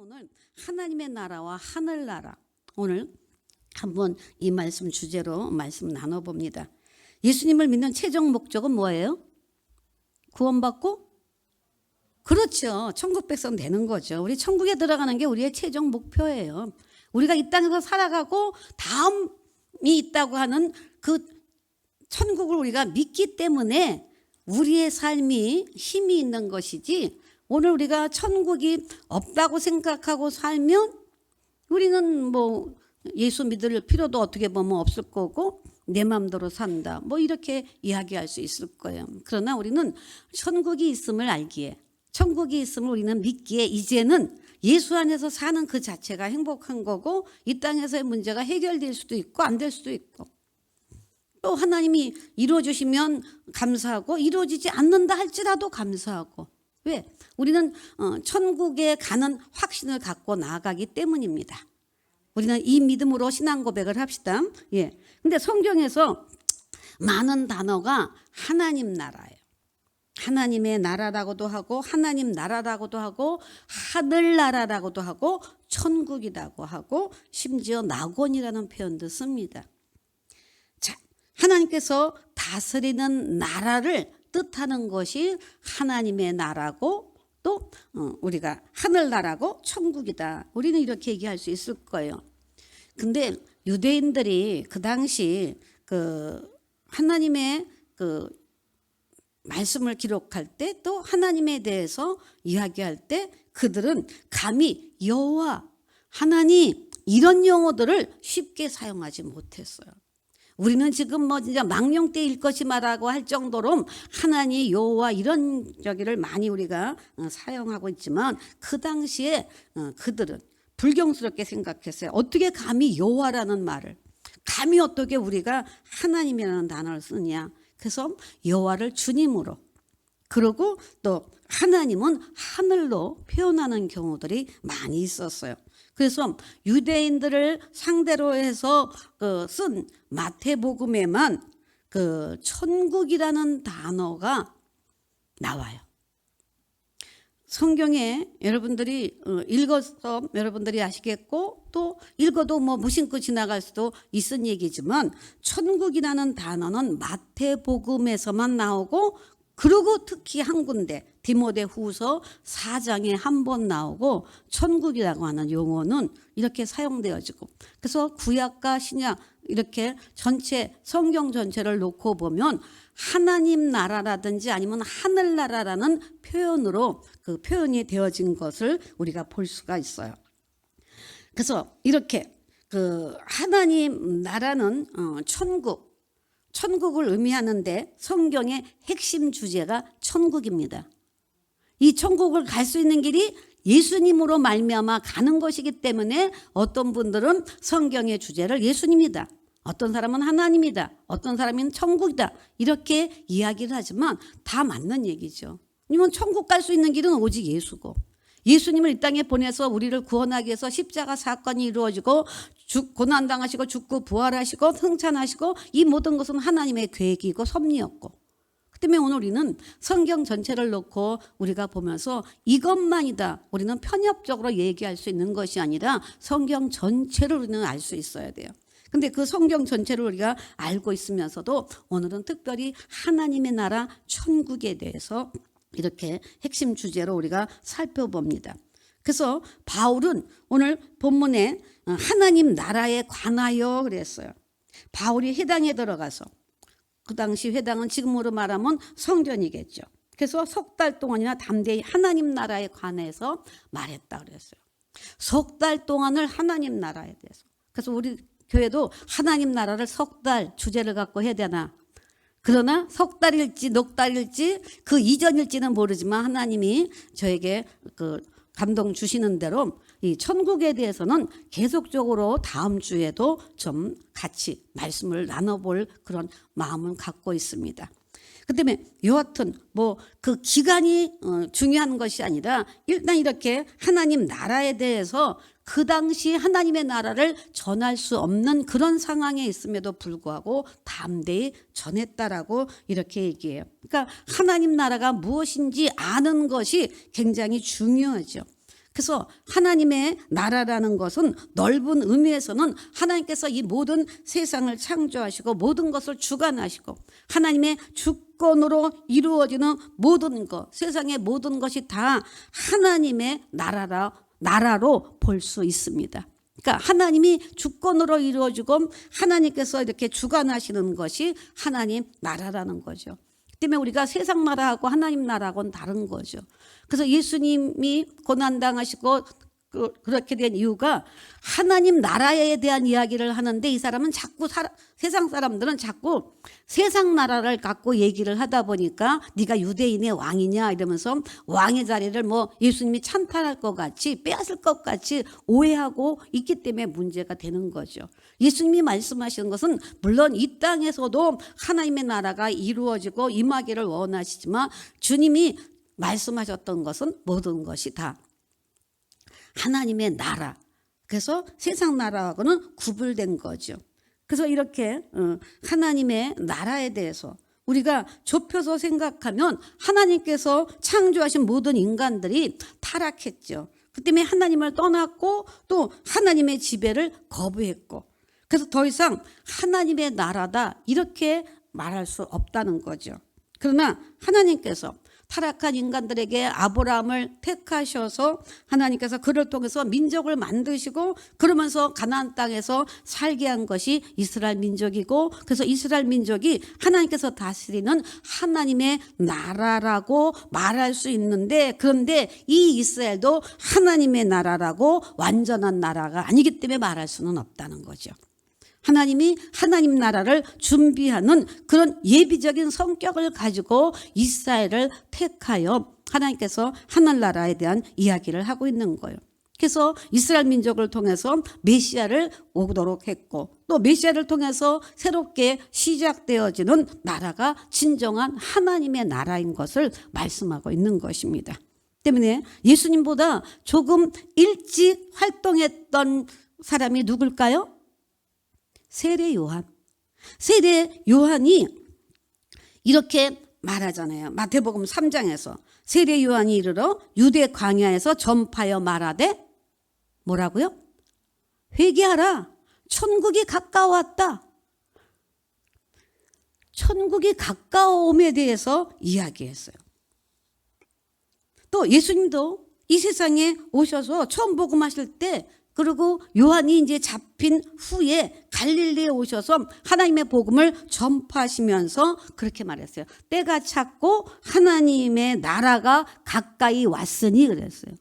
오늘 하나님의 나라와 하늘나라, 오늘 한번 이 말씀 주제로 말씀 나눠봅니다. 예수님을 믿는 최종 목적은 뭐예요? 구원받고? 그렇죠. 천국 백성 되는 거죠. 우리 천국에 들어가는 게 우리의 최종 목표예요. 우리가 이 땅에서 살아가고 다음이 있다고 하는 그 천국을 우리가 믿기 때문에 우리의 삶이 힘이 있는 것이지, 오늘 우리가 천국이 없다고 생각하고 살면 우리는 뭐 예수 믿을 필요도 어떻게 보면 없을 거고 내 마음대로 산다, 뭐 이렇게 이야기할 수 있을 거예요. 그러나 우리는 천국이 있음을 알기에, 천국이 있음을 우리는 믿기에, 이제는 예수 안에서 사는 그 자체가 행복한 거고, 이 땅에서의 문제가 해결될 수도 있고 안 될 수도 있고, 또 하나님이 이루어주시면 감사하고 이루어지지 않는다 할지라도 감사하고. 왜? 우리는 천국에 가는 확신을 갖고 나아가기 때문입니다. 우리는 이 믿음으로 신앙 고백을 합시다. 예. 근데 성경에서 많은 단어가 하나님 나라예요. 하나님의 나라라고도 하고, 하나님 나라라고도 하고, 하늘나라라고도 하고, 천국이라고 하고, 심지어 낙원이라는 표현도 씁니다. 자, 하나님께서 다스리는 나라를 뜻하는 것이 하나님의 나라고, 또 우리가 하늘나라고 천국이다. 우리는 이렇게 얘기할 수 있을 거예요. 근데 유대인들이 그 당시 그 하나님의 그 말씀을 기록할 때, 또 하나님에 대해서 이야기할 때 그들은 감히 여호와, 하나님 이런 용어들을 쉽게 사용하지 못했어요. 우리는 지금 뭐 진짜 망령때일 것이마라고 할 정도로 하나님 여호와 이런 저기를 많이 우리가 사용하고 있지만, 그 당시에 그들은 불경스럽게 생각했어요. 어떻게 감히 여호와라는 말을, 감히 어떻게 우리가 하나님이라는 단어를 쓰냐. 그래서 여호와를 주님으로, 그리고 또 하나님은 하늘로 표현하는 경우들이 많이 있었어요. 그래서 유대인들을 상대로 해서 쓴 마태복음에만 그 천국이라는 단어가 나와요. 성경에 여러분들이 읽어서 여러분들이 아시겠고, 또 읽어도 뭐 무심코 지나갈 수도 있은 얘기지만, 천국이라는 단어는 마태복음에서만 나오고, 그리고 특히 한 군데 디모데후서 4장에 한 번 나오고, 천국이라고 하는 용어는 이렇게 사용되어지고, 그래서 구약과 신약 이렇게 전체 성경 전체를 놓고 보면 하나님 나라라든지 아니면 하늘나라라는 표현으로 그 표현이 되어진 것을 우리가 볼 수가 있어요. 그래서 이렇게 그 하나님 나라는 천국을 의미하는데, 성경의 핵심 주제가 천국입니다. 이 천국을 갈 수 있는 길이 예수님으로 말미암아 가는 것이기 때문에, 어떤 분들은 성경의 주제를 예수님이다, 어떤 사람은 하나님이다, 어떤 사람은 천국이다, 이렇게 이야기를 하지만 다 맞는 얘기죠. 왜냐면 천국 갈 수 있는 길은 오직 예수고, 예수님을 이 땅에 보내서 우리를 구원하기 위해서 십자가 사건이 이루어지고 고난당하시고 죽고 부활하시고 승천하시고, 이 모든 것은 하나님의 계획이고 섭리였고, 그 때문에 오늘 우리는 성경 전체를 놓고 우리가 보면서 이것만이다, 우리는 편협적으로 얘기할 수 있는 것이 아니라 성경 전체를 우리는 알 수 있어야 돼요. 근데 그 성경 전체를 우리가 알고 있으면서도 오늘은 특별히 하나님의 나라 천국에 대해서 이렇게 핵심 주제로 우리가 살펴봅니다. 그래서 바울은 오늘 본문에 하나님 나라에 관하여 그랬어요. 바울이 회당에 들어가서, 그 당시 회당은 지금으로 말하면 성전이겠죠. 그래서 석 달 동안이나 담대히 하나님 나라에 관해서 말했다 그랬어요. 석 달 동안을 하나님 나라에 대해서. 그래서 우리 교회도 하나님 나라를 석 달 주제를 갖고 해야 되나? 그러나 석 달일지 넉 달일지 그 이전일지는 모르지만, 하나님이 저에게 그 감동 주시는 대로 이 천국에 대해서는 계속적으로 다음 주에도 좀 같이 말씀을 나눠볼 그런 마음을 갖고 있습니다. 그 때문에 여하튼 뭐 그 기간이 중요한 것이 아니라, 일단 이렇게 하나님 나라에 대해서 그 당시 하나님의 나라를 전할 수 없는 그런 상황에 있음에도 불구하고 담대히 전했다라고 이렇게 얘기해요. 그러니까 하나님 나라가 무엇인지 아는 것이 굉장히 중요하죠. 그래서 하나님의 나라라는 것은 넓은 의미에서는 하나님께서 이 모든 세상을 창조하시고 모든 것을 주관하시고 하나님의 주권으로 이루어지는 모든 것, 세상의 모든 것이 다 하나님의 나라로 볼 수 있습니다. 그러니까 하나님이 주권으로 이루어지고 하나님께서 이렇게 주관하시는 것이 하나님 나라라는 거죠. 때문에 우리가 세상 나라하고 하나님 나라하고는 다른 거죠. 그래서 예수님이 고난당하시고 그렇게 된 이유가 하나님 나라에 대한 이야기를 하는데 이 사람은 자꾸 세상 사람들은 자꾸 세상 나라를 갖고 얘기를 하다 보니까 네가 유대인의 왕이냐 이러면서 왕의 자리를 뭐 예수님이 찬탈할 것 같이 빼앗을 것 같이 오해하고 있기 때문에 문제가 되는 거죠. 예수님이 말씀하시는 것은 물론 이 땅에서도 하나님의 나라가 이루어지고 임하기를 원하시지만 주님이 말씀하셨던 것은 모든 것이 다 하나님의 나라. 그래서 세상 나라하고는 구분된 거죠. 그래서 이렇게 하나님의 나라에 대해서 우리가 좁혀서 생각하면 하나님께서 창조하신 모든 인간들이 타락했죠. 그 때문에 하나님을 떠났고 또 하나님의 지배를 거부했고 그래서 더 이상 하나님의 나라다 이렇게 말할 수 없다는 거죠. 그러나 하나님께서 타락한 인간들에게 아브라함을 택하셔서 하나님께서 그를 통해서 민족을 만드시고 그러면서 가나안 땅에서 살게 한 것이 이스라엘 민족이고 그래서 이스라엘 민족이 하나님께서 다스리는 하나님의 나라라고 말할 수 있는데 그런데 이 이스라엘도 하나님의 나라라고 완전한 나라가 아니기 때문에 말할 수는 없다는 거죠. 하나님이 하나님 나라를 준비하는 그런 예비적인 성격을 가지고 이스라엘을 택하여 하나님께서 하늘나라에 대한 이야기를 하고 있는 거예요. 그래서 이스라엘 민족을 통해서 메시아를 오도록 했고 또 메시아를 통해서 새롭게 시작되어지는 나라가 진정한 하나님의 나라인 것을 말씀하고 있는 것입니다. 때문에 예수님보다 조금 일찍 활동했던 사람이 누굴까요? 세례 요한. 세례 요한이 이렇게 말하잖아요. 마태복음 3장에서 세례 요한이 이르러 유대 광야에서 전파하여 말하되 뭐라고요? 회개하라. 천국이 가까웠다. 천국이 가까움에 대해서 이야기했어요. 또 예수님도 이 세상에 오셔서 처음 복음하실 때 그리고 요한이 이제 잡힌 후에 갈릴리에 오셔서 하나님의 복음을 전파하시면서 그렇게 말했어요. 때가 찼고 하나님의 나라가 가까이 왔으니 그랬어요.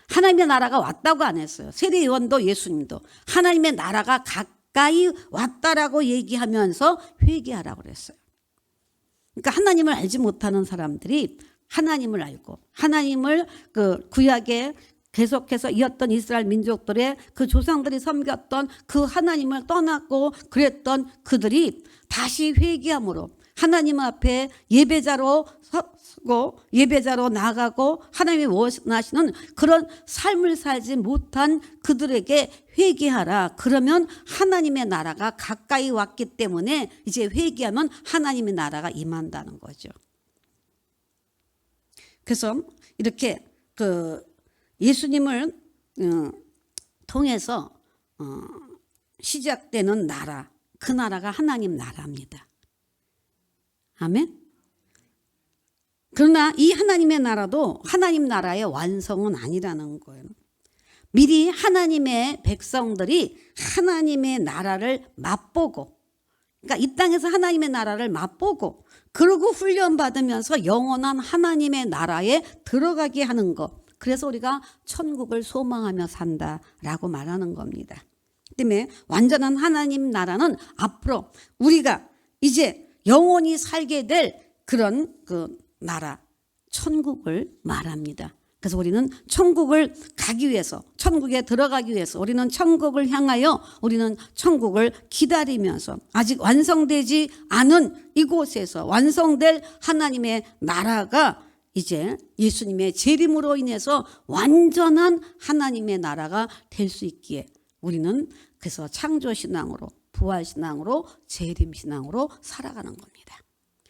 하나님의 나라가 왔다고 안 했어요. 세례 요한도 예수님도 하나님의 나라가 가까이 왔다라고 얘기하면서 회개하라고 그랬어요. 그러니까 하나님을 알지 못하는 사람들이 하나님을 알고 하나님을 그 구약에 계속해서 이었던 이스라엘 민족들의 그 조상들이 섬겼던 그 하나님을 떠났고 그랬던 그들이 다시 회개함으로 하나님 앞에 예배자로 서고 예배자로 나가고 하나님이 원하시는 그런 삶을 살지 못한 그들에게 회개하라. 그러면 하나님의 나라가 가까이 왔기 때문에 이제 회개하면 하나님의 나라가 임한다는 거죠. 그래서 이렇게 예수님을 통해서 시작되는 나라, 그 나라가 하나님 나라입니다. 아멘. 그러나 이 하나님의 나라도 하나님 나라의 완성은 아니라는 거예요. 미리 하나님의 백성들이 하나님의 나라를 맛보고, 그러니까 이 땅에서 하나님의 나라를 맛보고 그러고 훈련받으면서 영원한 하나님의 나라에 들어가게 하는 것. 그래서 우리가 천국을 소망하며 산다라고 말하는 겁니다. 때문에 완전한 하나님 나라는 앞으로 우리가 이제 영원히 살게 될 그런 그 나라, 천국을 말합니다. 그래서 우리는 천국을 가기 위해서, 천국에 들어가기 위해서 우리는 천국을 향하여 우리는 천국을 기다리면서 아직 완성되지 않은 이곳에서 완성될 하나님의 나라가 이제 예수님의 재림으로 인해서 완전한 하나님의 나라가 될 수 있기에 우리는 그래서 창조신앙으로 부활신앙으로 재림신앙으로 살아가는 겁니다.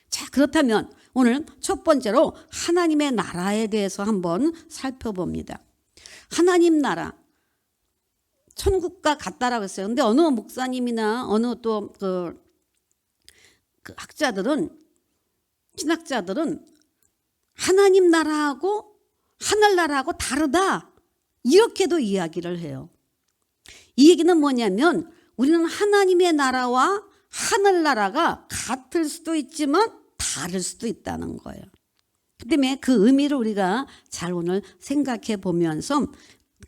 자, 그렇다면 오늘 첫 번째로 하나님의 나라에 대해서 한번 살펴봅니다. 하나님 나라, 천국과 같다라고 했어요. 근데 어느 목사님이나 어느 또 그 학자들은, 신학자들은 하나님 나라하고 하늘나라하고 다르다, 이렇게도 이야기를 해요. 이 얘기는 뭐냐면 우리는 하나님의 나라와 하늘나라가 같을 수도 있지만 다를 수도 있다는 거예요. 그 때문에 그 의미를 우리가 잘 오늘 생각해 보면서,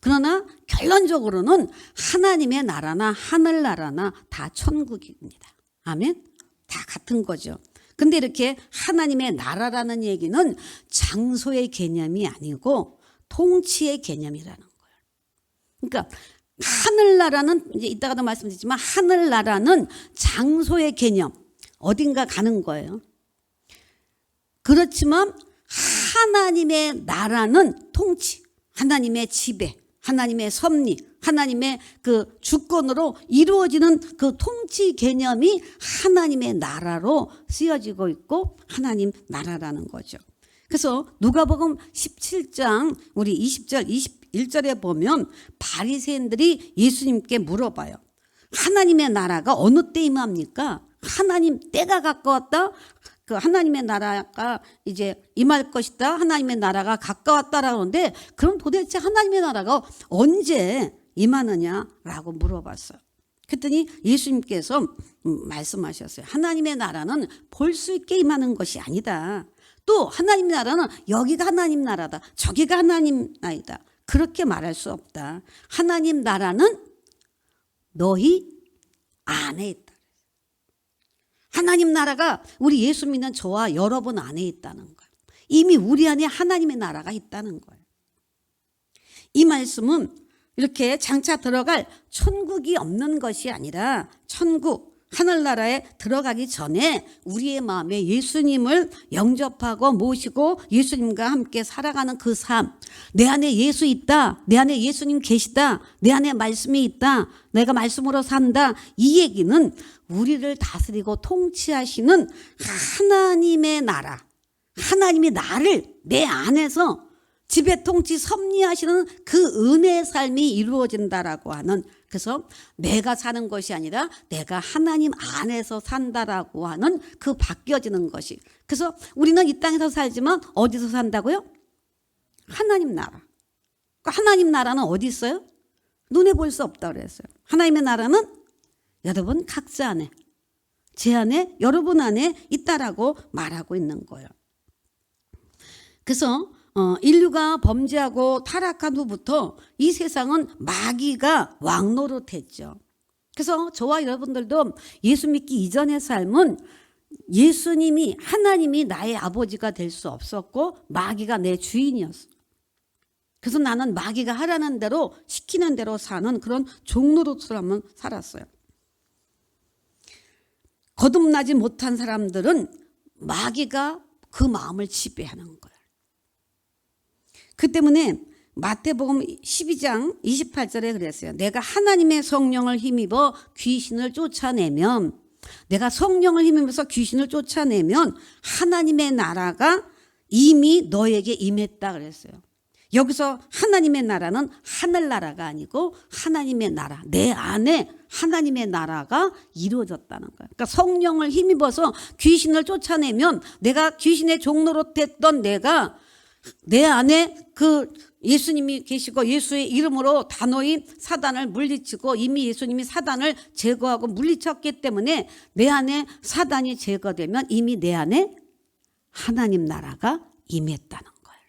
그러나 결론적으로는 하나님의 나라나 하늘나라나 다 천국입니다. 아멘? 다 같은 거죠. 근데 이렇게 하나님의 나라라는 얘기는 장소의 개념이 아니고 통치의 개념이라는 거예요. 그러니까 하늘나라는, 이제 이따가도 말씀드리지만, 하늘나라는 장소의 개념, 어딘가 가는 거예요. 그렇지만 하나님의 나라는 통치, 하나님의 지배, 하나님의 섭리, 하나님의 그 주권으로 이루어지는 그 통치 개념이 하나님의 나라로 쓰여지고 있고 하나님 나라라는 거죠. 그래서 누가복음 17장 우리 20절 21절에 보면 바리새인들이 예수님께 물어봐요. 하나님의 나라가 어느 때 임합니까? 하나님 때가 가까웠다. 그 하나님의 나라가 이제 임할 것이다. 하나님의 나라가 가까웠다라고 하는데, 그럼 도대체 하나님의 나라가 언제 임하느냐라고 물어봤어요. 그랬더니 예수님께서 말씀하셨어요. 하나님의 나라는 볼 수 있게 임하는 것이 아니다. 또 하나님의 나라는 여기가 하나님 나라다, 저기가 하나님 나라다, 그렇게 말할 수 없다. 하나님 나라는 너희 안에 있다. 하나님 나라가 우리 예수 믿는 저와 여러분 안에 있다는 거예요. 이미 우리 안에 하나님의 나라가 있다는 거예요. 이 말씀은 이렇게 장차 들어갈 천국이 없는 것이 아니라, 천국, 하늘나라에 들어가기 전에 우리의 마음에 예수님을 영접하고 모시고 예수님과 함께 살아가는 그 삶, 내 안에 예수 있다, 내 안에 예수님 계시다, 내 안에 말씀이 있다, 내가 말씀으로 산다, 이 얘기는 우리를 다스리고 통치하시는 하나님의 나라, 하나님이 나를 내 안에서 지배 통치 섭리하시는 그 은혜의 삶이 이루어진다라고 하는, 그래서 내가 사는 것이 아니라 내가 하나님 안에서 산다라고 하는 그 바뀌어지는 것이, 그래서 우리는 이 땅에서 살지만 어디서 산다고요? 하나님 나라. 하나님 나라는 어디 있어요? 눈에 볼 수 없다고 그랬어요. 하나님의 나라는 여러분 각자 안에, 제 안에, 여러분 안에 있다라고 말하고 있는 거예요. 그래서 인류가 범죄하고 타락한 후부터 이 세상은 마귀가 왕노릇했죠. 그래서 저와 여러분들도 예수 믿기 이전의 삶은 예수님이, 하나님이 나의 아버지가 될 수 없었고 마귀가 내 주인이었어. 그래서 나는 마귀가 하라는 대로, 시키는 대로 사는 그런 종노릇을 한번 살았어요. 거듭나지 못한 사람들은 마귀가 그 마음을 지배하는 거예요. 그 때문에 마태복음 12장 28절에 그랬어요. 내가 하나님의 성령을 힘입어 귀신을 쫓아내면, 내가 성령을 힘입어서 귀신을 쫓아내면 하나님의 나라가 이미 너에게 임했다 그랬어요. 여기서 하나님의 나라는 하늘나라가 아니고 하나님의 나라, 내 안에 하나님의 나라가 이루어졌다는 거예요. 그러니까 성령을 힘입어서 귀신을 쫓아내면, 내가 귀신의 종노릇했던 내가 내 안에 그 예수님이 계시고 예수의 이름으로 단호히 사단을 물리치고, 이미 예수님이 사단을 제거하고 물리쳤기 때문에 내 안에 사단이 제거되면 이미 내 안에 하나님 나라가 임했다는 거예요.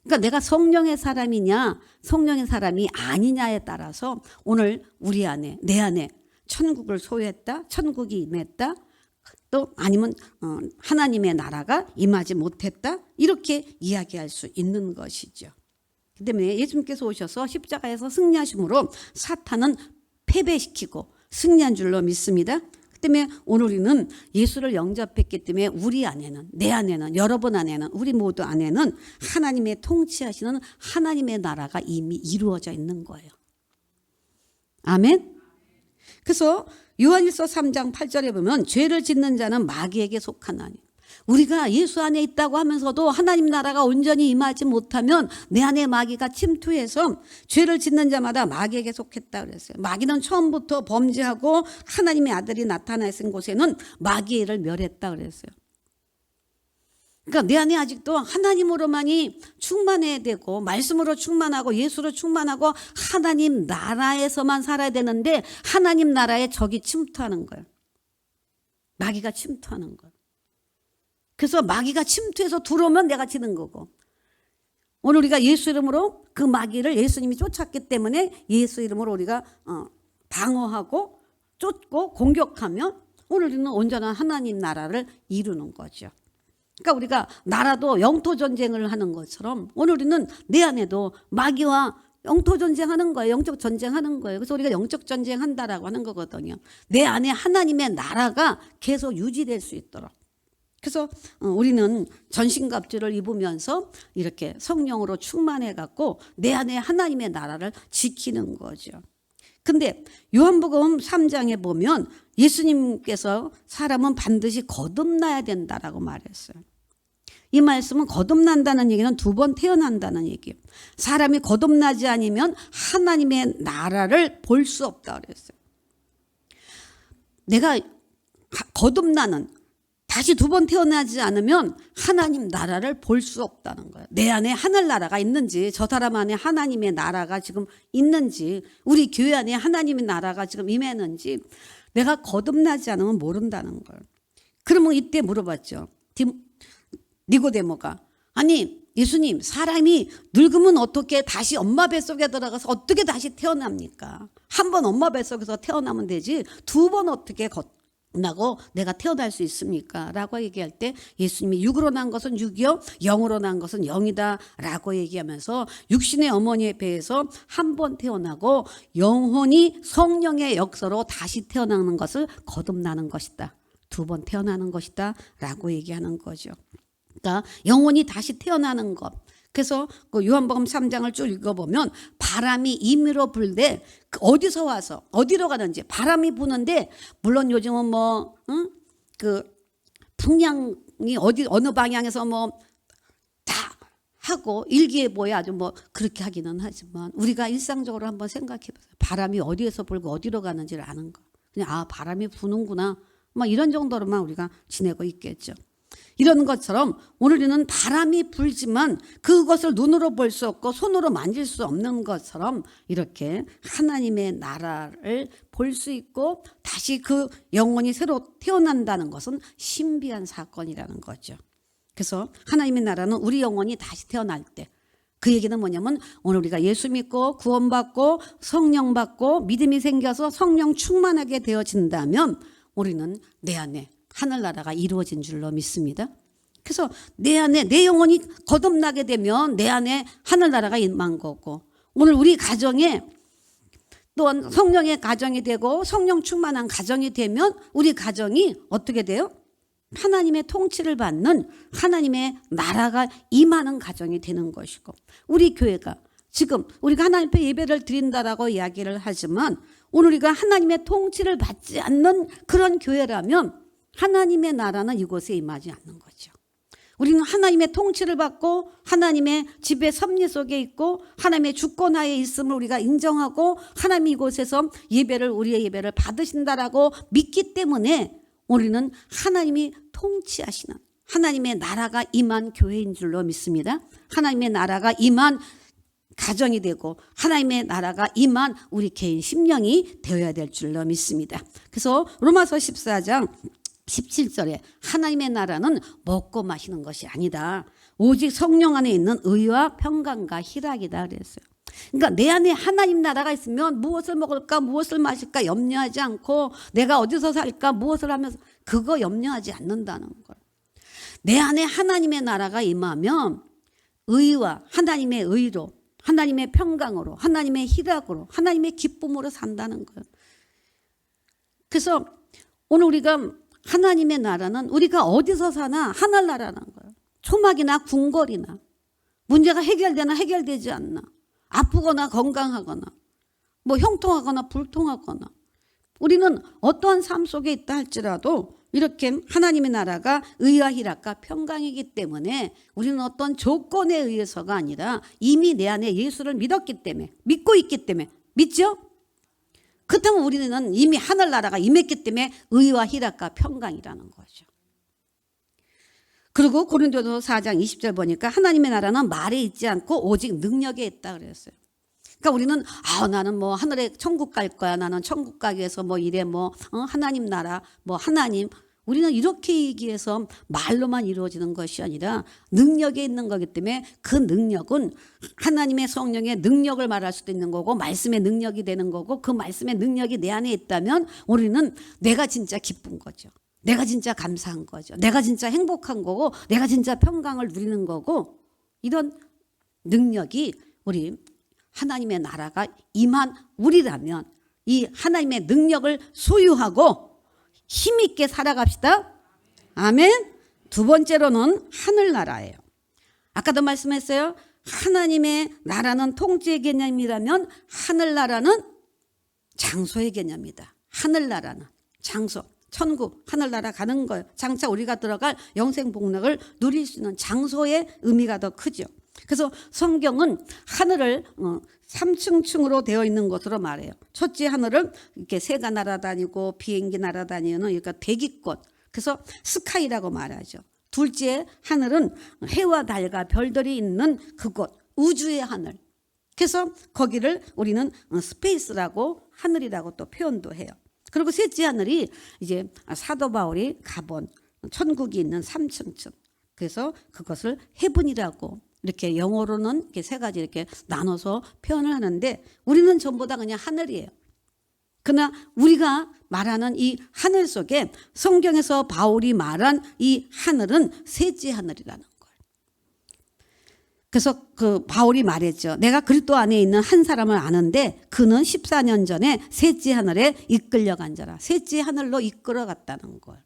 그러니까 내가 성령의 사람이냐 성령의 사람이 아니냐에 따라서 오늘 우리 안에, 내 안에 천국을 소유했다, 천국이 임했다, 또 아니면 하나님의 나라가 임하지 못했다, 이렇게 이야기할 수 있는 것이죠. 그 때문에 예수님께서 오셔서 십자가에서 승리하심으로 사탄은 패배시키고 승리한 줄로 믿습니다. 그 때문에 오늘 우리는 예수를 영접했기 때문에 우리 안에는, 내 안에는, 여러분 안에는, 우리 모두 안에는 하나님의 통치하시는 하나님의 나라가 이미 이루어져 있는 거예요. 아멘. 그래서 요한일서 3장 8절에 보면 죄를 짓는 자는 마귀에게 속하나니, 우리가 예수 안에 있다고 하면서도 하나님 나라가 온전히 임하지 못하면 내 안에 마귀가 침투해서 죄를 짓는 자마다 마귀에게 속했다 그랬어요. 마귀는 처음부터 범죄하고 하나님의 아들이 나타나신 곳에는 마귀를 멸했다 그랬어요. 그러니까 내 안에 아직도 하나님으로만이 충만해야 되고 말씀으로 충만하고 예수로 충만하고 하나님 나라에서만 살아야 되는데 하나님 나라에 적이 침투하는 거예요. 마귀가 침투하는 거예요. 그래서 마귀가 침투해서 들어오면 내가 지는 거고, 오늘 우리가 예수 이름으로 그 마귀를 예수님이 쫓았기 때문에 예수 이름으로 우리가 방어하고 쫓고 공격하면 오늘 우리는 온전한 하나님 나라를 이루는 거죠. 그러니까 우리가 나라도 영토 전쟁을 하는 것처럼 오늘 우리는 내 안에도 마귀와 영토 전쟁하는 거예요. 영적 전쟁하는 거예요. 그래서 우리가 영적 전쟁한다라고 하는 거거든요. 내 안에 하나님의 나라가 계속 유지될 수 있도록. 그래서 우리는 전신갑주를 입으면서 이렇게 성령으로 충만해 갖고 내 안에 하나님의 나라를 지키는 거죠. 근데 요한복음 3장에 보면 예수님께서 사람은 반드시 거듭나야 된다라고 말했어요. 이 말씀은 거듭난다는 얘기는 두 번 태어난다는 얘기예요. 사람이 거듭나지 않으면 하나님의 나라를 볼 수 없다 그랬어요. 내가 거듭나는, 다시 두 번 태어나지 않으면 하나님 나라를 볼 수 없다는 거예요. 내 안에 하늘나라가 있는지, 저 사람 안에 하나님의 나라가 지금 있는지, 우리 교회 안에 하나님의 나라가 지금 임했는지 내가 거듭나지 않으면 모른다는 거예요. 그러면 이때 물어봤죠. 니고데모가, 아니 예수님, 사람이 늙으면 어떻게 다시 엄마 뱃속에 들어가서 어떻게 다시 태어납니까? 한 번 엄마 뱃속에서 태어나면 되지 두 번 어떻게 나고 내가 태어날 수 있습니까? 라고 얘기할 때 예수님이 육으로 난 것은 육이요 영으로 난 것은 영이다 라고 얘기하면서 육신의 어머니의 배에서 한 번 태어나고 영혼이 성령의 역사로 다시 태어나는 것을 거듭나는 것이다. 두 번 태어나는 것이다 라고 얘기하는 거죠. 그러니까 영혼이 다시 태어나는 것. 그래서 그 요한복음 3장을 쭉 읽어보면 바람이 임의로 불되 어디서 와서 어디로 가는지, 바람이 부는데 물론 요즘은 그 풍향이 어느 방향에서 다 하고 일기예보에 아주 그렇게 하기는 하지만 우리가 일상적으로 한번 생각해 보세요. 바람이 어디에서 불고 어디로 가는지를 아는 거. 그냥 바람이 부는구나. 이런 정도로만 우리가 지내고 있겠죠. 이런 것처럼 오늘은 바람이 불지만 그것을 눈으로 볼 수 없고 손으로 만질 수 없는 것처럼 이렇게 하나님의 나라를 볼 수 있고 다시 그 영혼이 새로 태어난다는 것은 신비한 사건이라는 거죠. 그래서 하나님의 나라는 우리 영혼이 다시 태어날 때, 그 얘기는 뭐냐면 오늘 우리가 예수 믿고 구원받고 성령 받고 믿음이 생겨서 성령 충만하게 되어진다면 우리는 내 안에 하늘나라가 이루어진 줄로 믿습니다. 그래서 내 안에 내 영혼이 거듭나게 되면 내 안에 하늘나라가 임한 거고, 오늘 우리 가정에 또한 성령의 가정이 되고 성령 충만한 가정이 되면 우리 가정이 어떻게 돼요? 하나님의 통치를 받는 하나님의 나라가 임하는 가정이 되는 것이고, 우리 교회가 지금 우리가 하나님 앞에 예배를 드린다라고 이야기를 하지만 오늘 우리가 하나님의 통치를 받지 않는 그런 교회라면 하나님의 나라는 이곳에 임하지 않는 거죠. 우리는 하나님의 통치를 받고 하나님의 지배 섭리 속에 있고 하나님의 주권하에 있음을 우리가 인정하고 하나님이 이곳에서 우리의 예배를 받으신다라고 믿기 때문에 우리는 하나님이 통치하시는 하나님의 나라가 임한 교회인 줄로 믿습니다. 하나님의 나라가 임한 가정이 되고 하나님의 나라가 임한 우리 개인 심령이 되어야 될 줄로 믿습니다. 그래서 로마서 14장 17절에 하나님의 나라는 먹고 마시는 것이 아니다. 오직 성령 안에 있는 의와 평강과 희락이다 그랬어요. 그러니까 내 안에 하나님 나라가 있으면 무엇을 먹을까 무엇을 마실까 염려하지 않고 내가 어디서 살까 무엇을 하면서 그거 염려하지 않는다는 거예요. 내 안에 하나님의 나라가 임하면 의와 하나님의 의로 하나님의 평강으로 하나님의 희락으로 하나님의 기쁨으로 산다는 거예요. 그래서 오늘 우리가 하나님의 나라는 우리가 어디서 사나 하늘나라라는 거예요. 초막이나 궁궐이나 문제가 해결되나 해결되지 않나, 아프거나 건강하거나 형통하거나 불통하거나 우리는 어떠한 삶 속에 있다 할지라도 이렇게 하나님의 나라가 의와 희락과 평강이기 때문에 우리는 어떤 조건에 의해서가 아니라 이미 내 안에 예수를 믿었기 때문에, 믿고 있기 때문에, 믿죠? 그렇다면 우리는 이미 하늘나라가 임했기 때문에 의와 희락과 평강이라는 거죠. 그리고 고린도서 4장 20절 보니까 하나님의 나라는 말에 있지 않고 오직 능력에 있다 그랬어요. 그러니까 우리는 나는 뭐 하늘에 천국 갈 거야. 나는 천국 가기 위해서 뭐 이래 뭐 하나님 나라 뭐 하나님, 우리는 이렇게 얘기해서 말로만 이루어지는 것이 아니라 능력에 있는 거기 때문에 그 능력은 하나님의 성령의 능력을 말할 수도 있는 거고 말씀의 능력이 되는 거고 그 말씀의 능력이 내 안에 있다면 우리는 내가 진짜 기쁜 거죠. 내가 진짜 감사한 거죠. 내가 진짜 행복한 거고 내가 진짜 평강을 누리는 거고 이런 능력이 우리 하나님의 나라가 임한 우리라면 이 하나님의 능력을 소유하고 힘있게 살아갑시다. 아멘. 두 번째로는 하늘나라예요. 아까도 말씀했어요. 하나님의 나라는 통치의 개념이라면 하늘나라는 장소의 개념이다. 하늘나라는 장소, 천국, 하늘나라 가는 거예요. 장차 우리가 들어갈 영생복락을 누릴 수 있는 장소의 의미가 더 크죠. 그래서 성경은 하늘을 3층층으로 되어 있는 것으로 말해요. 첫째 하늘은 이렇게 새가 날아다니고 비행기 날아다니는 그러니까 대기권, 그래서 스카이라고 말하죠. 둘째 하늘은 해와 달과 별들이 있는 그곳, 우주의 하늘. 그래서 거기를 우리는 스페이스라고 하늘이라고 또 표현도 해요. 그리고 셋째 하늘이 이제 사도 바울이 가본 천국이 있는 3층층. 그래서 그것을 헤븐이라고 이렇게 영어로는 이렇게 세 가지 이렇게 나눠서 표현을 하는데 우리는 전부 다 그냥 하늘이에요. 그러나 우리가 말하는 이 하늘 속에 성경에서 바울이 말한 이 하늘은 셋째 하늘이라는 거예요. 그래서 그 바울이 말했죠. 내가 그리스도 안에 있는 한 사람을 아는데 그는 14년 전에 셋째 하늘에 이끌려간 자라. 셋째 하늘로 이끌어갔다는 거예요.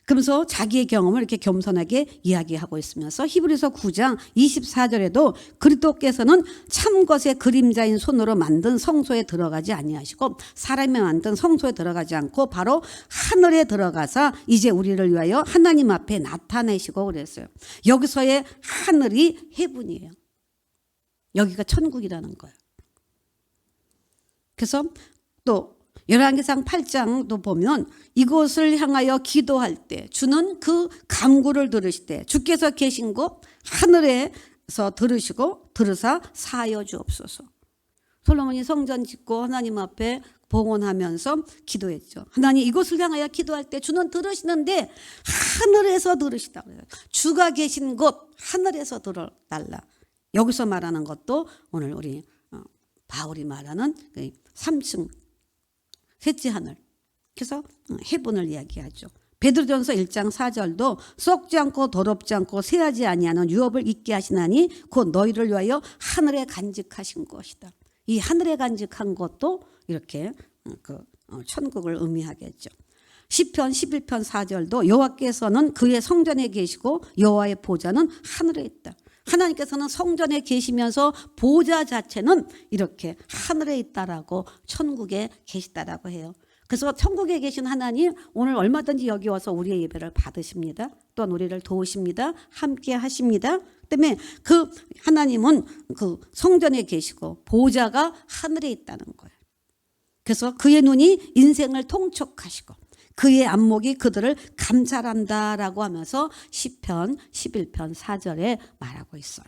그러면서 자기의 경험을 이렇게 겸손하게 이야기하고 있으면서 히브리서 9장 24절에도 그리스도께서는 참것의 그림자인 손으로 만든 성소에 들어가지 아니하시고 사람이 만든 성소에 들어가지 않고 바로 하늘에 들어가서 이제 우리를 위하여 하나님 앞에 나타내시고 그랬어요. 여기서의 하늘이 헤븐이에요. 여기가 천국이라는 거예요. 그래서 또 열왕기상 8장도 보면 이곳을 향하여 기도할 때 주는 그 간구를 들으시되 주께서 계신 곳 하늘에서 들으시고 들으사 사하여 주옵소서. 솔로몬이 성전 짓고 하나님 앞에 봉헌하면서 기도했죠. 하나님 이곳을 향하여 기도할 때 주는 들으시는데 하늘에서 들으시다 그래요. 주가 계신 곳 하늘에서 들어달라. 여기서 말하는 것도 오늘 우리 바울이 말하는 3층 셋째 하늘. 그래서 헤븐을 이야기하죠. 베드로전서 1장 4절도 썩지 않고 더럽지 않고 새하지 아니하는 유업을 있게 하시나니 곧 너희를 위하여 하늘에 간직하신 것이다. 이 하늘에 간직한 것도 이렇게 천국을 의미하겠죠. 시편 11편 4절도 여호와께서는 그의 성전에 계시고 여호와의 보좌는 하늘에 있다. 하나님께서는 성전에 계시면서 보좌 자체는 이렇게 하늘에 있다라고 천국에 계시다라고 해요. 그래서 천국에 계신 하나님 오늘 얼마든지 여기 와서 우리의 예배를 받으십니다. 또한 우리를 도우십니다. 함께 하십니다. 때문에 그 하나님은 그 성전에 계시고 보좌가 하늘에 있다는 거예요. 그래서 그의 눈이 인생을 통촉하시고 그의 안목이 그들을 감찰한다라고 하면서 시편 11편 4절에 말하고 있어요.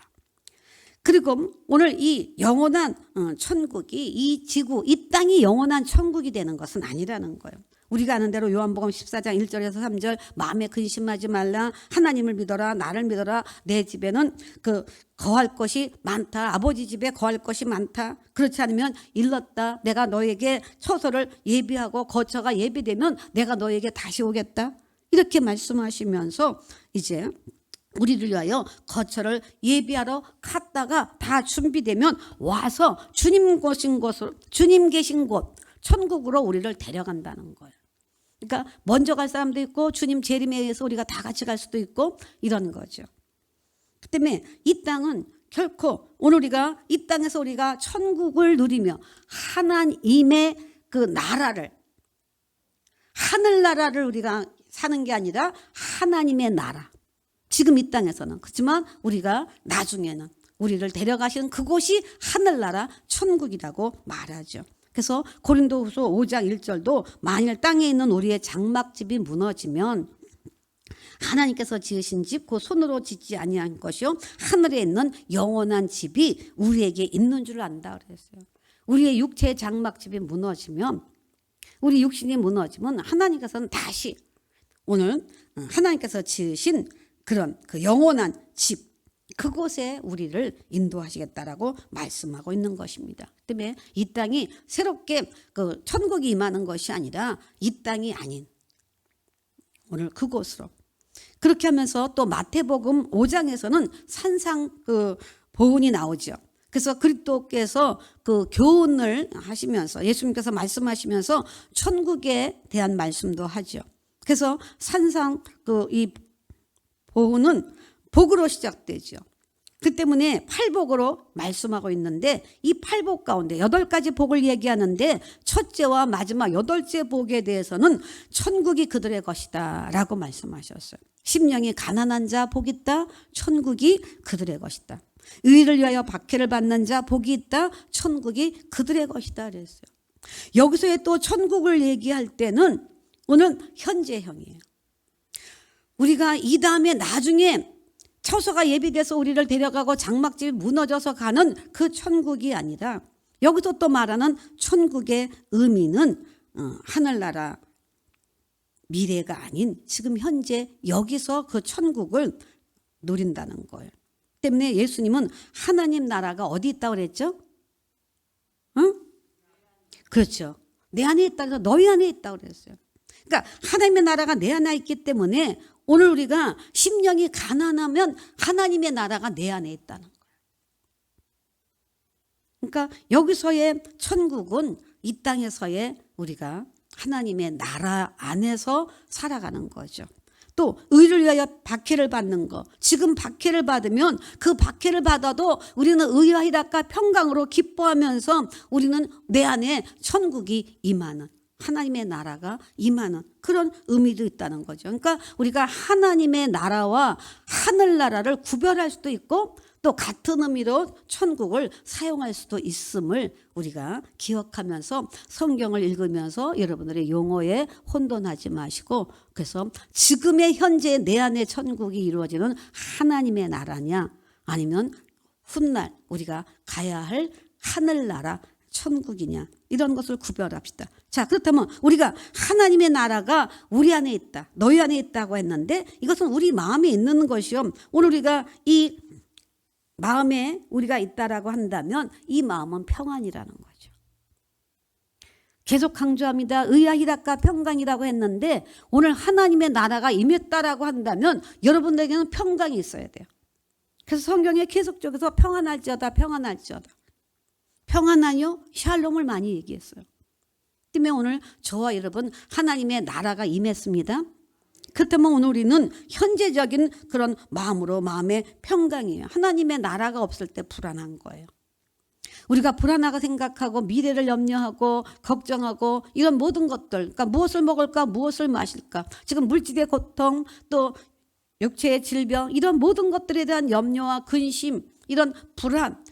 그리고 오늘 이 영원한 천국이 이 지구, 이 땅이 영원한 천국이 되는 것은 아니라는 거예요. 우리가 아는 대로 요한복음 14장 1절에서 3절 마음에 근심하지 말라 하나님을 믿어라 나를 믿어라 내 집에는 거할 것이 많다. 아버지 집에 거할 것이 많다. 그렇지 않으면 일렀다. 내가 너에게 처소를 예비하고 거처가 예비되면 내가 너에게 다시 오겠다. 이렇게 말씀하시면서 이제 우리를 위하여 거처를 예비하러 갔다가 다 준비되면 와서 주님 계신 곳 천국으로 우리를 데려간다는 거예요. 그러니까 먼저 갈 사람도 있고 주님 재림에 의해서 우리가 다 같이 갈 수도 있고 이런 거죠. 그 때문에 이 땅은 결코 오늘 우리가 이 땅에서 우리가 천국을 누리며 하나님의 그 나라를 하늘나라를 우리가 사는 게 아니라 하나님의 나라. 지금 이 땅에서는. 그렇지만 우리가 나중에는 우리를 데려가시는 그곳이 하늘나라 천국이라고 말하죠. 그래서 고린도후서 5장 1절도 만일 땅에 있는 우리의 장막집이 무너지면 하나님께서 지으신 집 그 손으로 짓지 아니한 것이요 하늘에 있는 영원한 집이 우리에게 있는 줄 안다 그랬어요. 우리의 육체의 장막집이 무너지면, 우리 육신이 무너지면 하나님께서는 다시 오늘 하나님께서 지으신 그런 그 영원한 집, 그곳에 우리를 인도하시겠다라고 말씀하고 있는 것입니다. 때문에 이 땅이 새롭게 그 천국이 임하는 것이 아니라 이 땅이 아닌 오늘 그곳으로. 그렇게 하면서 또 마태복음 5장에서는 산상 그 보훈이 나오죠. 그래서 그리스도께서 그 교훈을 하시면서 예수님께서 말씀하시면서 천국에 대한 말씀도 하죠. 그래서 산상 그 이 보훈은 복으로 시작되죠. 그 때문에 팔복으로 말씀하고 있는데 이 팔복 가운데 8가지 복을 얘기하는데 첫째와 마지막 8째 복에 대해서는 천국이 그들의 것이다 라고 말씀하셨어요. 심령이 가난한 자 복이 있다. 천국이 그들의 것이다. 의를 위하여 박해를 받는 자 복이 있다. 천국이 그들의 것이다 그랬어요. 여기서의 또 천국을 얘기할 때는 오늘 현재형이에요. 우리가 이 다음에 나중에 처소가 예비돼서 우리를 데려가고 장막집이 무너져서 가는 그 천국이 아니라 여기서 또 말하는 천국의 의미는 하늘나라 미래가 아닌 지금 현재 여기서 그 천국을 누린다는 거예요. 때문에 예수님은 하나님 나라가 어디 있다고 그랬죠? 응? 그렇죠. 내 안에 있다 그래서 너희 안에 있다고 그랬어요. 그러니까 하나님의 나라가 내 안에 있기 때문에 오늘 우리가 심령이 가난하면 하나님의 나라가 내 안에 있다는 거예요. 그러니까 여기서의 천국은 이 땅에서의 우리가 하나님의 나라 안에서 살아가는 거죠. 또 의를 위하여 박해를 받는 거. 지금 박해를 받으면 그 박해를 받아도 우리는 의와 희락과 평강으로 기뻐하면서 우리는 내 안에 천국이 임하는, 하나님의 나라가 임하는 그런 의미도 있다는 거죠. 그러니까 우리가 하나님의 나라와 하늘나라를 구별할 수도 있고 또 같은 의미로 천국을 사용할 수도 있음을 우리가 기억하면서 성경을 읽으면서 여러분들의 용어에 혼돈하지 마시고, 그래서 지금의 현재 내 안에 천국이 이루어지는 하나님의 나라냐 아니면 훗날 우리가 가야 할 하늘나라 천국이냐, 이런 것을 구별합시다. 자, 그렇다면 우리가 하나님의 나라가 우리 안에 있다, 너희 안에 있다고 했는데 이것은 우리 마음에 있는 것이요. 오늘 우리가 이 마음에 우리가 있다라고 한다면 이 마음은 평안이라는 거죠. 계속 강조합니다. 의와 희락과 평강이라고 했는데 오늘 하나님의 나라가 임했다라고 한다면 여러분들에게는 평강이 있어야 돼요. 그래서 성경에 계속적으로 평안할지어다 평안할지어다, 평안하뇨 샬롬을 많이 얘기했어요. 때문에 오늘 저와 여러분 하나님의 나라가 임했습니다. 그렇다면 오늘 우리는 현재적인 그런 마음으로 마음의 평강이에요. 하나님의 나라가 없을 때 불안한 거예요. 우리가 불안하게 생각하고 미래를 염려하고 걱정하고 이런 모든 것들, 그러니까 무엇을 먹을까 무엇을 마실까, 지금 물질의 고통 또 육체의 질병, 이런 모든 것들에 대한 염려와 근심, 이런 불안,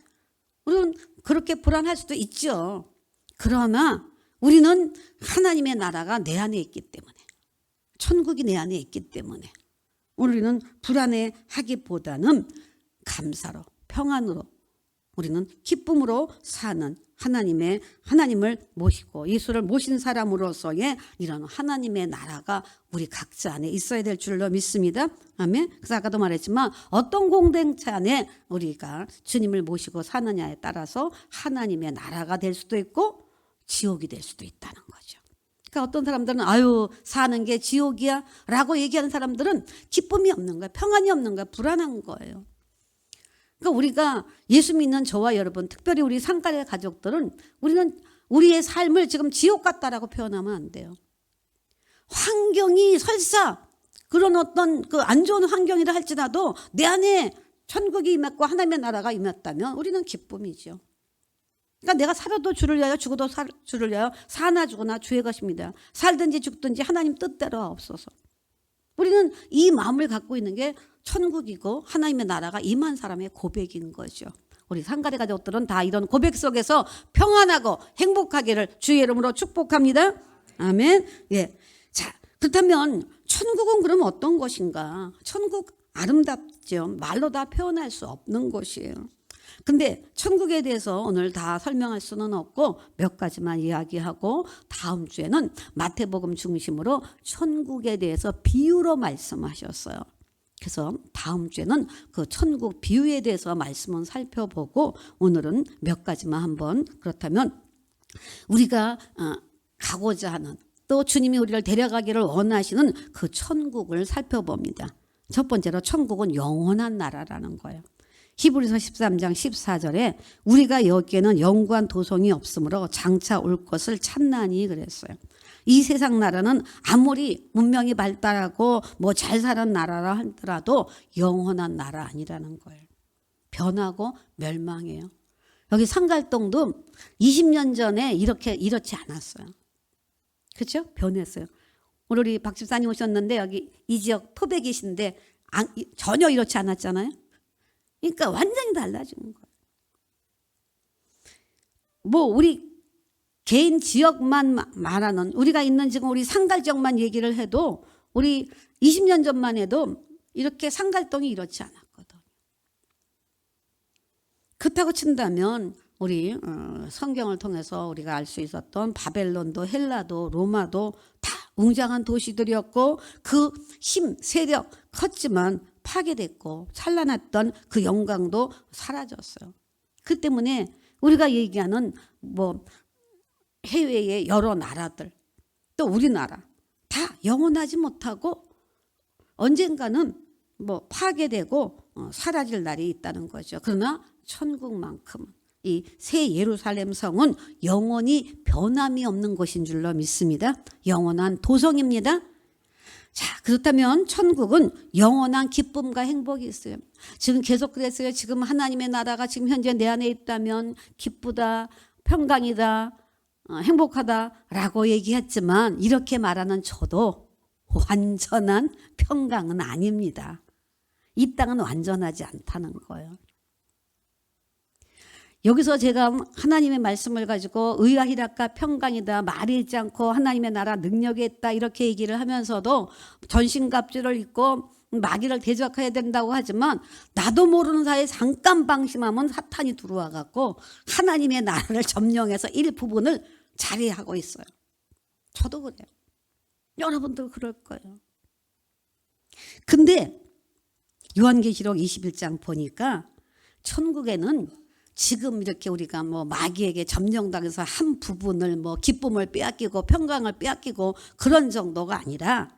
우리는 그렇게 불안할 수도 있죠. 그러나 우리는 하나님의 나라가 내 안에 있기 때문에, 천국이 내 안에 있기 때문에 우리는 불안해하기보다는 감사로, 평안으로, 우리는 기쁨으로 사는 하나님을 모시고 예수를 모신 사람으로서의 이런 하나님의 나라가 우리 각자 안에 있어야 될 줄로 믿습니다. 아멘. 그래서 아까도 말했지만 어떤 공동체 안에 우리가 주님을 모시고 사느냐에 따라서 하나님의 나라가 될 수도 있고 지옥이 될 수도 있다는 거죠. 그러니까 어떤 사람들은 아유 사는 게 지옥이야 라고 얘기하는 사람들은 기쁨이 없는 거야, 평안이 없는 거야, 불안한 거예요. 그러니까 우리가 예수 믿는 저와 여러분, 특별히 우리 상가의 가족들은 우리는 우리의 삶을 지금 지옥 같다라고 표현하면 안 돼요. 환경이 설사 그런 어떤 그 안 좋은 환경이라 할지라도 내 안에 천국이 임했고 하나님의 나라가 임했다면 우리는 기쁨이죠. 그러니까 내가 살아도 주를 위하여 죽어도 주를 위하여 사나 죽으나 주의 것입니다. 살든지 죽든지 하나님 뜻대로 없어서. 우리는 이 마음을 갖고 있는 게 천국이고 하나님의 나라가 임한 사람의 고백인 거죠. 우리 상가리 가족들은 다 이런 고백 속에서 평안하고 행복하기를 주의 이름으로 축복합니다. 아멘. 예. 자, 그렇다면 천국은 그럼 어떤 것인가? 천국 아름답죠. 말로 다 표현할 수 없는 곳이에요. 근데 천국에 대해서 오늘 다 설명할 수는 없고 몇 가지만 이야기하고 다음 주에는 마태복음 중심으로 천국에 대해서 비유로 말씀하셨어요. 그래서 다음 주에는 그 천국 비유에 대해서 말씀을 살펴보고 오늘은 몇 가지만 한번 그렇다면 우리가 가고자 하는 또 주님이 우리를 데려가기를 원하시는 그 천국을 살펴봅니다. 첫 번째로 천국은 영원한 나라라는 거예요. 히브리서 13장 14절에 우리가 여기에는 영구한 도성이 없으므로 장차 올 것을 찾나니 그랬어요. 이 세상 나라는 아무리 문명이 발달하고 뭐 잘 사는 나라라 하더라도 영원한 나라 아니라는 거예요. 변하고 멸망해요. 여기 상갈동도 20년 전에 이렇지 않았어요. 그렇죠? 변했어요. 오늘 우리 박 집사님 오셨는데 여기 이 지역 토백이신데 전혀 이렇지 않았잖아요. 그러니까 완전히 달라지는 거예요. 뭐 우리 개인 지역만 말하는 우리가 있는 지금 우리 상갈 지역만 얘기를 해도 우리 20년 전만 해도 이렇게 상갈동이 이렇지 않았거든요. 그렇다고 친다면 우리 성경을 통해서 우리가 알 수 있었던 바벨론도 헬라도 로마도 다 웅장한 도시들이었고 그 힘, 세력 컸지만 파괴됐고 찬란했던 그 영광도 사라졌어요. 그 때문에 우리가 얘기하는 뭐 해외의 여러 나라들 또 우리나라 다 영원하지 못하고 언젠가는 뭐 파괴되고 사라질 날이 있다는 거죠. 그러나 천국만큼은 이 새 예루살렘 성은 영원히 변함이 없는 것인 줄로 믿습니다. 영원한 도성입니다. 자, 그렇다면 천국은 영원한 기쁨과 행복이 있어요. 지금 계속 그랬어요. 지금 하나님의 나라가 지금 현재 내 안에 있다면 기쁘다, 평강이다, 행복하다라고 얘기했지만 이렇게 말하는 저도 완전한 평강은 아닙니다. 이 땅은 완전하지 않다는 거예요. 여기서 제가 하나님의 말씀을 가지고 의와 희락과 평강이다, 말이 있지 않고 하나님의 나라 능력이 있다 이렇게 얘기를 하면서도 전신갑주를 입고 마귀를 대적해야 된다고 하지만 나도 모르는 사이에 잠깐 방심하면 사탄이 들어와 갖고 하나님의 나라를 점령해서 일부분을 자리하고 있어요. 저도 그래요. 여러분도 그럴 거예요. 근데 요한계시록 21장 보니까 천국에는 지금 이렇게 우리가 뭐 마귀에게 점령당해서 한 부분을 뭐 기쁨을 빼앗기고 평강을 빼앗기고 그런 정도가 아니라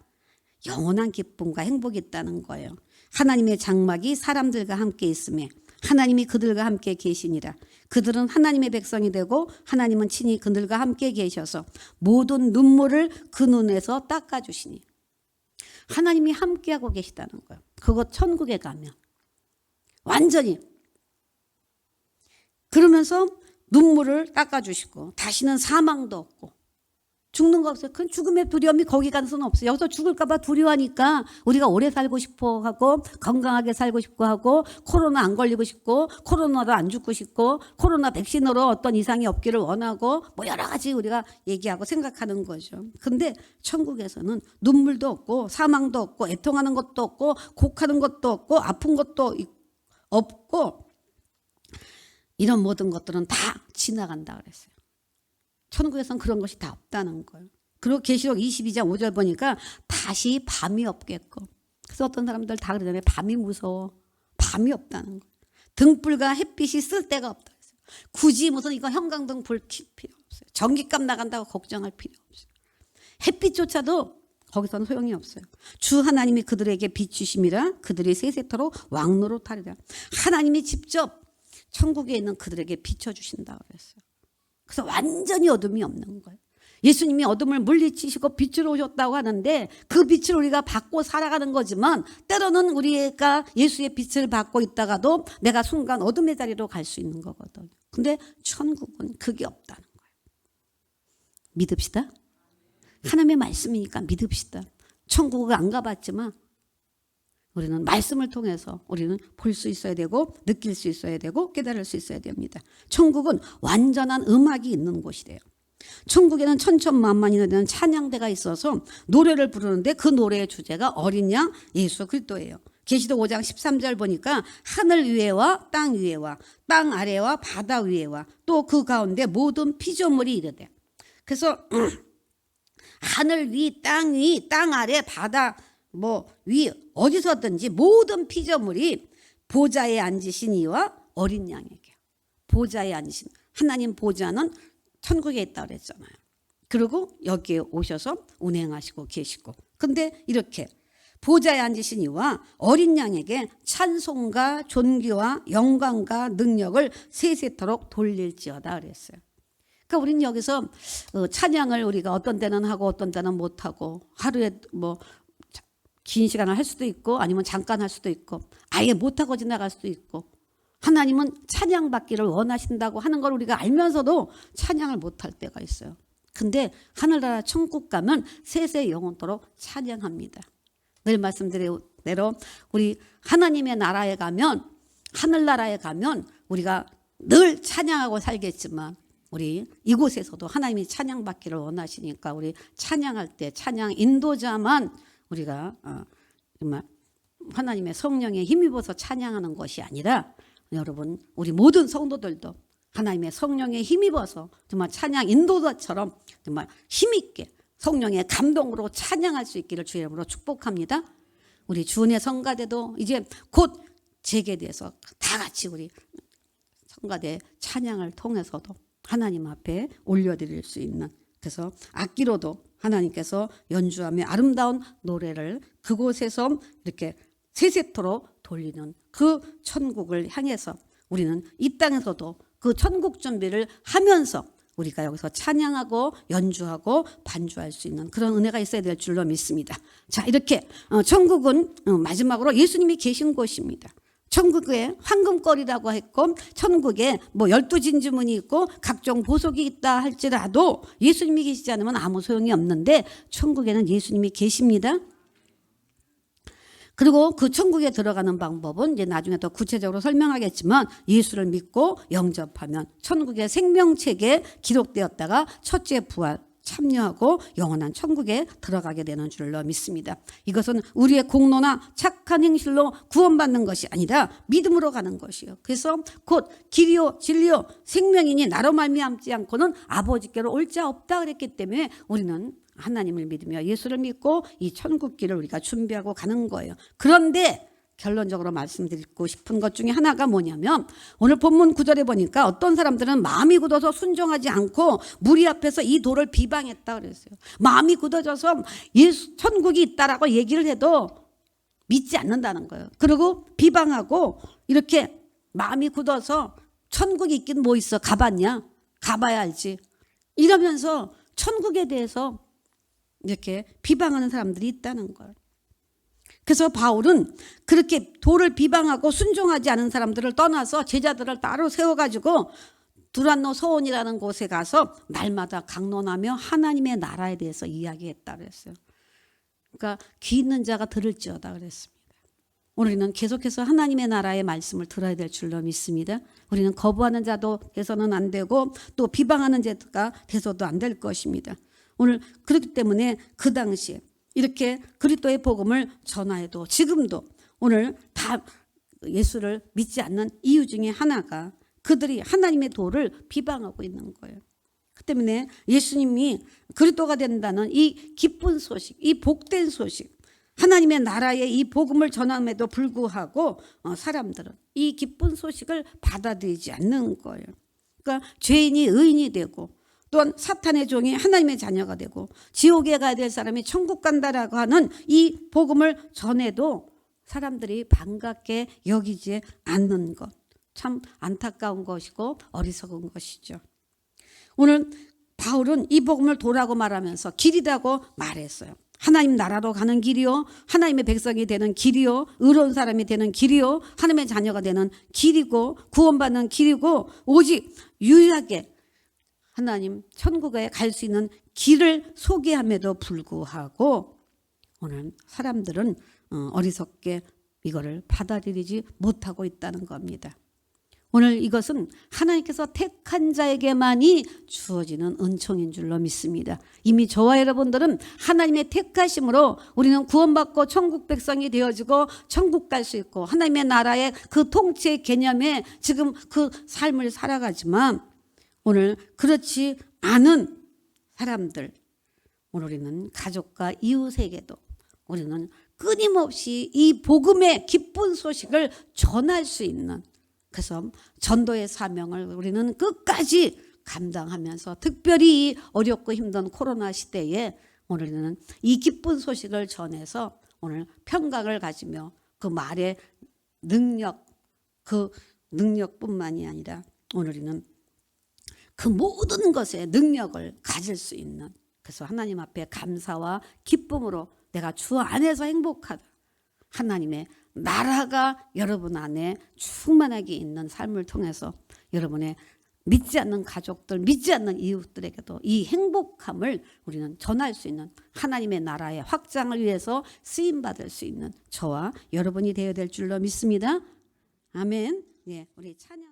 영원한 기쁨과 행복이 있다는 거예요. 하나님의 장막이 사람들과 함께 있음에 하나님이 그들과 함께 계시니라. 그들은 하나님의 백성이 되고 하나님은 친히 그들과 함께 계셔서 모든 눈물을 그 눈에서 닦아주시니. 하나님이 함께하고 계시다는 거예요. 그것 천국에 가면 완전히 그러면서 눈물을 닦아주시고 다시는 사망도 없고 죽는 거 없어요. 그건 죽음의 두려움이 거기 가는 수는 없어요. 여기서 죽을까 봐 두려워하니까 우리가 오래 살고 싶어 하고 건강하게 살고 싶고 하고 코로나 안 걸리고 싶고 코로나로 안 죽고 싶고 코로나 백신으로 어떤 이상이 없기를 원하고 뭐 여러 가지 우리가 얘기하고 생각하는 거죠. 근데 천국에서는 눈물도 없고 사망도 없고 애통하는 것도 없고 곡하는 것도 없고 아픈 것도 없고 이런 모든 것들은 다 지나간다 그랬어요. 천국에서는 그런 것이 다 없다는 거예요. 그리고 계시록 22장 5절 보니까 다시 밤이 없겠고. 그래서 어떤 사람들 다 그러잖아요. 밤이 무서워. 밤이 없다는 거예요. 등불과 햇빛이 쓸 데가 없다 그랬어요. 굳이 무슨 이거 형광등 불 필요 없어요. 전기값 나간다고 걱정할 필요 없어요. 햇빛조차도 거기서는 소용이 없어요. 주 하나님이 그들에게 비추심이라 그들이 세세토록 왕노릇하리라. 하나님이 직접 천국에 있는 그들에게 비춰주신다고 그랬어요. 그래서 완전히 어둠이 없는 거예요. 예수님이 어둠을 물리치시고 빛으로 오셨다고 하는데 그 빛을 우리가 받고 살아가는 거지만 때로는 우리가 예수의 빛을 받고 있다가도 내가 순간 어둠의 자리로 갈 수 있는 거거든요. 근데 천국은 그게 없다는 거예요. 믿읍시다. 하나님의 말씀이니까 믿읍시다. 천국을 안 가봤지만 우리는 말씀을 통해서 우리는 볼 수 있어야 되고 느낄 수 있어야 되고 깨달을 수 있어야 됩니다. 천국은 완전한 음악이 있는 곳이래요. 천국에는 천천만만이 되는 찬양대가 있어서 노래를 부르는데 그 노래의 주제가 어린 양 예수 그리스도예요. 계시록 5장 13절 보니까 하늘 위에와 땅 위에와 땅 아래와 바다 위에와 또 그 가운데 모든 피조물이 이르되. 그래서 하늘 위, 땅 위, 땅 아래, 바다 위 어디서든지 모든 피조물이 보좌에 앉으신 이와 어린 양에게. 보좌에 앉으신 하나님 보좌는 천국에 있다 그랬잖아요. 그리고 여기에 오셔서 운행하시고 계시고. 근데 이렇게 보좌에 앉으신 이와 어린 양에게 찬송과 존귀와 영광과 능력을 세세토록 돌릴지어다 그랬어요. 그러니까 우리는 여기서 찬양을 우리가 어떤 때는 하고 어떤 때는 못하고 하루에 긴 시간을 할 수도 있고 아니면 잠깐 할 수도 있고 아예 못하고 지나갈 수도 있고 하나님은 찬양받기를 원하신다고 하는 걸 우리가 알면서도 찬양을 못할 때가 있어요. 근데 하늘나라 천국 가면 세세 영원토록 찬양합니다. 늘 말씀드린 대로 우리 하나님의 나라에 가면 하늘나라에 가면 우리가 늘 찬양하고 살겠지만 우리 이곳에서도 하나님이 찬양받기를 원하시니까 우리 찬양할 때 찬양 인도자만 우리가 정말 하나님의 성령에 힘입어서 찬양하는 것이 아니라 여러분 우리 모든 성도들도 하나님의 성령에 힘입어서 정말 찬양 인도자처럼 정말 힘있게 성령의 감동으로 찬양할 수 있기를 주의 이름으로 축복합니다. 우리 주은혜 성가대도 이제 곧 재개돼서 다 같이 우리 성가대 찬양을 통해서도 하나님 앞에 올려드릴 수 있는 그래서 악기로도 하나님께서 연주하며 아름다운 노래를 그곳에서 이렇게 세세토록 돌리는 그 천국을 향해서 우리는 이 땅에서도 그 천국 준비를 하면서 우리가 여기서 찬양하고 연주하고 반주할 수 있는 그런 은혜가 있어야 될 줄로 믿습니다. 자, 이렇게 천국은 마지막으로 예수님이 계신 곳입니다. 천국에 황금거리라고 했고 천국에 12진주문이 있고 각종 보석이 있다 할지라도 예수님이 계시지 않으면 아무 소용이 없는데 천국에는 예수님이 계십니다. 그리고 그 천국에 들어가는 방법은 이제 나중에 더 구체적으로 설명하겠지만 예수를 믿고 영접하면 천국의 생명책에 기록되었다가 첫째 부활 참여하고 영원한 천국에 들어가게 되는 줄로 믿습니다. 이것은 우리의 공로나 착한 행실로 구원받는 것이 아니라 믿음으로 가는 것이요. 그래서 곧 길이요 진리요 생명이니 나로 말미암지 않고는 아버지께로 올 자 없다 그랬기 때문에 우리는 하나님을 믿으며 예수를 믿고 이 천국길을 우리가 준비하고 가는 거예요. 그런데 결론적으로 말씀드리고 싶은 것 중에 하나가 뭐냐면 오늘 본문 9절에 보니까 어떤 사람들은 마음이 굳어서 순종하지 않고 무리 앞에서 이 돌을 비방했다 그랬어요. 마음이 굳어져서 예수 천국이 있다라고 얘기를 해도 믿지 않는다는 거예요. 그리고 비방하고 이렇게 마음이 굳어서 천국이 있긴 뭐 있어 가봤냐? 가봐야 알지. 이러면서 천국에 대해서 이렇게 비방하는 사람들이 있다는 거예요. 그래서 바울은 그렇게 돌을 비방하고 순종하지 않은 사람들을 떠나서 제자들을 따로 세워가지고 두란노 소원이라는 곳에 가서 날마다 강론하며 하나님의 나라에 대해서 이야기했다 그랬어요. 그러니까 귀 있는 자가 들을지어다 그랬습니다. 우리는 계속해서 하나님의 나라의 말씀을 들어야 될 줄로 믿습니다. 우리는 거부하는 자도 돼서는 안 되고 또 비방하는 자가 돼서도 안 될 것입니다. 오늘 그렇기 때문에 그 당시에 이렇게 그리스도의 복음을 전하여도 지금도 오늘 다 예수를 믿지 않는 이유 중에 하나가 그들이 하나님의 도를 비방하고 있는 거예요. 그 때문에 예수님이 그리스도가 된다는 이 기쁜 소식, 이 복된 소식, 하나님의 나라의 이 복음을 전함에도 불구하고 사람들은 이 기쁜 소식을 받아들이지 않는 거예요. 그러니까 죄인이 의인이 되고 또한 사탄의 종이 하나님의 자녀가 되고 지옥에 가야 될 사람이 천국 간다라고 하는 이 복음을 전해도 사람들이 반갑게 여기지 않는 것, 참 안타까운 것이고 어리석은 것이죠. 오늘 바울은 이 복음을 도라고 말하면서 길이라고 말했어요. 하나님 나라로 가는 길이요, 하나님의 백성이 되는 길이요, 의로운 사람이 되는 길이요, 하나님의 자녀가 되는 길이고 구원받는 길이고 오직 유일하게 하나님 천국에 갈 수 있는 길을 소개함에도 불구하고 오늘 사람들은 어리석게 이거를 받아들이지 못하고 있다는 겁니다. 오늘 이것은 하나님께서 택한 자에게만이 주어지는 은총인 줄로 믿습니다. 이미 저와 여러분들은 하나님의 택하심으로 우리는 구원받고 천국 백성이 되어지고 천국 갈 수 있고 하나님의 나라의 그 통치의 개념에 지금 그 삶을 살아가지만 오늘 그렇지 않은 사람들, 오늘 우리는 가족과 이웃에게도 우리는 끊임없이 이 복음의 기쁜 소식을 전할 수 있는, 그래서 전도의 사명을 우리는 끝까지 감당하면서 특별히 이 어렵고 힘든 코로나 시대에 오늘은 이 기쁜 소식을 전해서 오늘 평강을 가지며 그 말의 능력, 그 능력뿐만이 아니라 오늘은 그 모든 것에 능력을 가질 수 있는, 그래서 하나님 앞에 감사와 기쁨으로 내가 주 안에서 행복하다, 하나님의 나라가 여러분 안에 충만하게 있는 삶을 통해서 여러분의 믿지 않는 가족들, 믿지 않는 이웃들에게도 이 행복함을 우리는 전할 수 있는 하나님의 나라의 확장을 위해서 쓰임받을 수 있는 저와 여러분이 되어야 될 줄로 믿습니다. 아멘. 예, 우리 찬양.